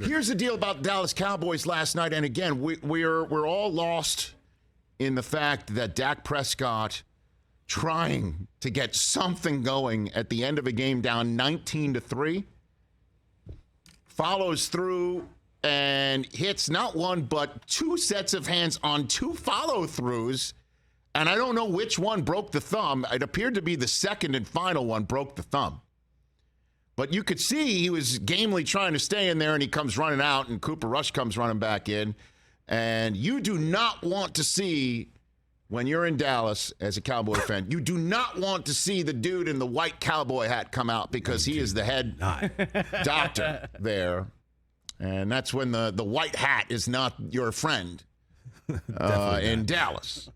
Here's the deal about Dallas Cowboys last night, and again, we're all lost in the fact that Dak Prescott trying to get something going at the end of a game down 19-3 follows through and hits not one but two sets of hands on two follow-throughs, and I don't know which one broke the thumb. It appeared to be the second and final one broke the thumb. But you could see he was gamely trying to stay in there, and he comes running out, and Cooper Rush comes running back in. And you do not want to see, when you're in Dallas as a Cowboy fan, you do not want to see the dude in the white cowboy hat come out because he is the head doctor there. And that's when the white hat is not your friend in Dallas.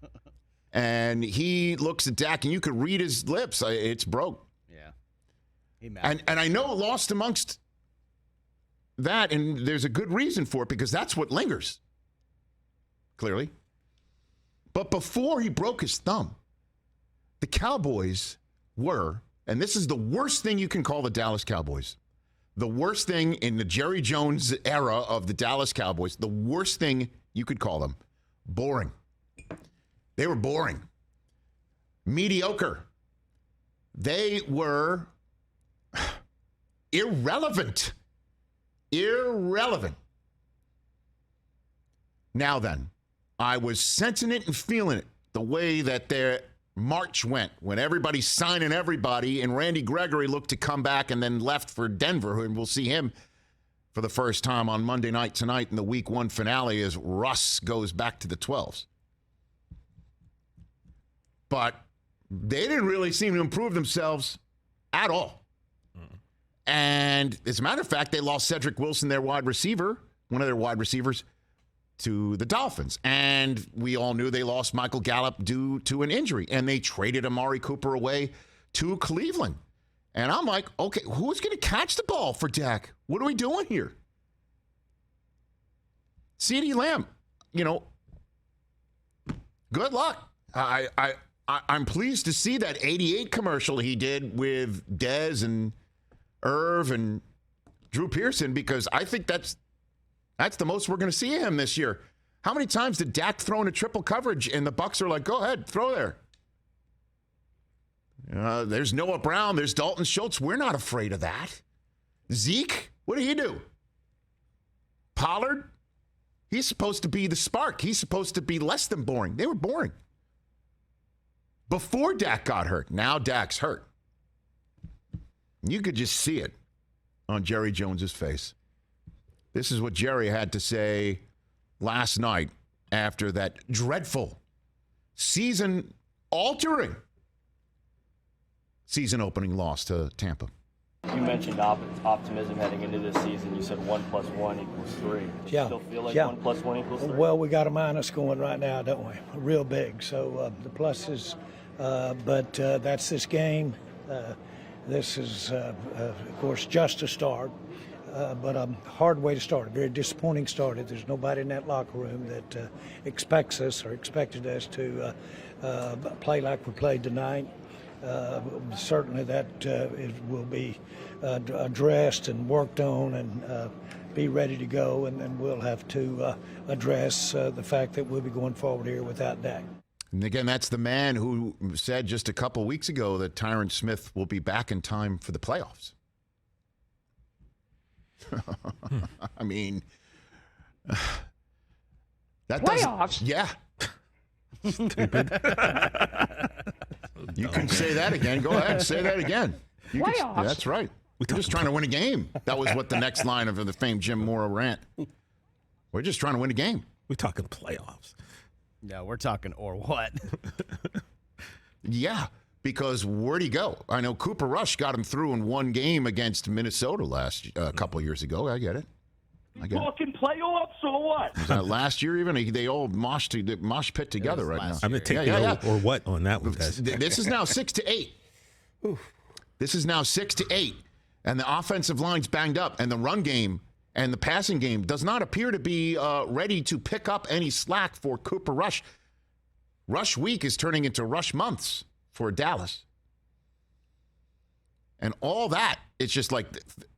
And he looks at Dak, and you could read his lips. It's broke. And I know lost amongst that, and there's a good reason for it because that's what lingers, clearly. But before he broke his thumb, the Cowboys were, and this is the worst thing you can call the Dallas Cowboys, the worst thing in the Jerry Jones era of the Dallas Cowboys, the worst thing you could call them, boring. They were boring. Mediocre. They were irrelevant. Now then, I was sensing it and feeling it, the way that their March went, when everybody's signing everybody, and Randy Gregory looked to come back and then left for Denver, and we'll see him for the first time on Monday night tonight in the Week 1 finale as Russ goes back to the 12s. But they didn't really seem to improve themselves at all. And as a matter of fact, they lost Cedric Wilson, their wide receiver, one of their wide receivers, to the Dolphins. And we all knew they lost Michael Gallup due to an injury. And they traded Amari Cooper away to Cleveland. And I'm like, okay, who's going to catch the ball for Dak? What are we doing here? CeeDee Lamb, good luck. I'm pleased to see that 88 commercial he did with Dez and Irv and Drew Pearson, because I think that's the most we're going to see of him this year. How many times did Dak throw into triple coverage and the Bucs are like, go ahead, throw there? There's Noah Brown. There's Dalton Schultz. We're not afraid of that. Zeke, what did he do? Pollard, he's supposed to be the spark. He's supposed to be less than boring. They were boring before Dak got hurt. Now Dak's hurt. You could just see it on Jerry Jones's face. This is what Jerry had to say last night after that dreadful season-altering season-opening loss to Tampa. You mentioned optimism heading into this season. You said 1 + 1 = 3. Do you still feel like 1 + 1 = 3? Well, we got a minus going right now, don't we? Real big. So the pluses, but that's this game. This is, of course, just a start, but a hard way to start, a very disappointing start. There's nobody in that locker room that expects us or expected us to play like we played tonight. Certainly that will be addressed and worked on and be ready to go, and then we'll have to address the fact that we'll be going forward here without Dak. And again, that's the man who said just a couple weeks ago that Tyron Smith will be back in time for the playoffs. I mean, that playoffs? Yeah. Stupid. You can say that again. Go ahead, say that again. Playoffs? That's right. We're just trying to win a game. That was what the next line of the famed Jim Mora rant. We're just trying to win a game. We're talking playoffs. No, we're talking or what? Yeah, because where'd he go? I know Cooper Rush got him through in one game against Minnesota a couple years ago. I get it. Talking playoffs or what? Was that last year even? They all mosh pit together right now. I'm going to take the or what on that one, guys. This is now 6-8. This is now 6-8. And the offensive line's banged up, and the run game and the passing game does not appear to be ready to pick up any slack for Cooper Rush. Rush week is turning into rush months for Dallas. And all that, it's just like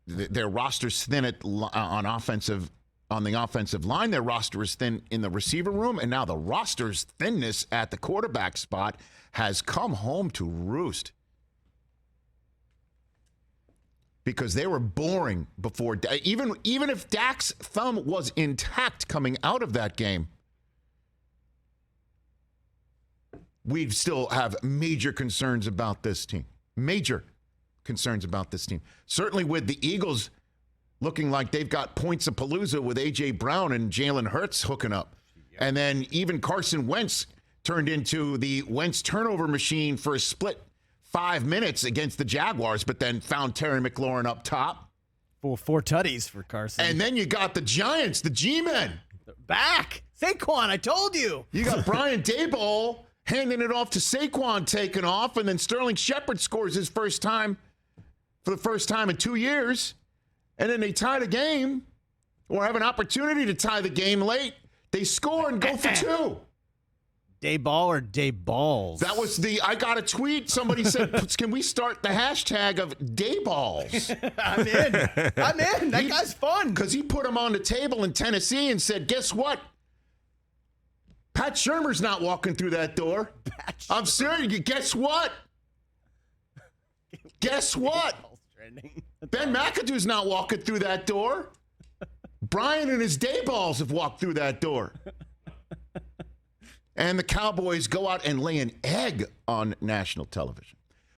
their roster's thin on the offensive line. Their roster is thin in the receiver room, and now the roster's thinness at the quarterback spot has come home to roost. Because they were boring before. Even if Dak's thumb was intact coming out of that game, we still have major concerns about this team. Major concerns about this team. Certainly with the Eagles looking like they've got points of Palooza with A.J. Brown and Jalen Hurts hooking up. And then even Carson Wentz turned into the Wentz turnover machine for a split 5 minutes against the Jaguars, but then found Terry McLaurin up top. Four tutties for Carson. And then you got the Giants, the G-Men. They're back. Saquon, I told you. You got Brian Daboll handing it off to Saquon, taking off, and then Sterling Shepard scores his first time for the first time in 2 years. And then they tie the game, or have an opportunity to tie the game late. They score and go for two. Day ball or day balls? That was I got a tweet. Somebody said, can we start the hashtag of day balls? I'm in. That guy's fun. Because he put him on the table in Tennessee and said, guess what? Pat Shurmur's not walking through that door. I'm serious. Guess what? Guess what? Ben McAdoo's not walking through that door. Brian and his day balls have walked through that door. And the Cowboys go out and lay an egg on national television.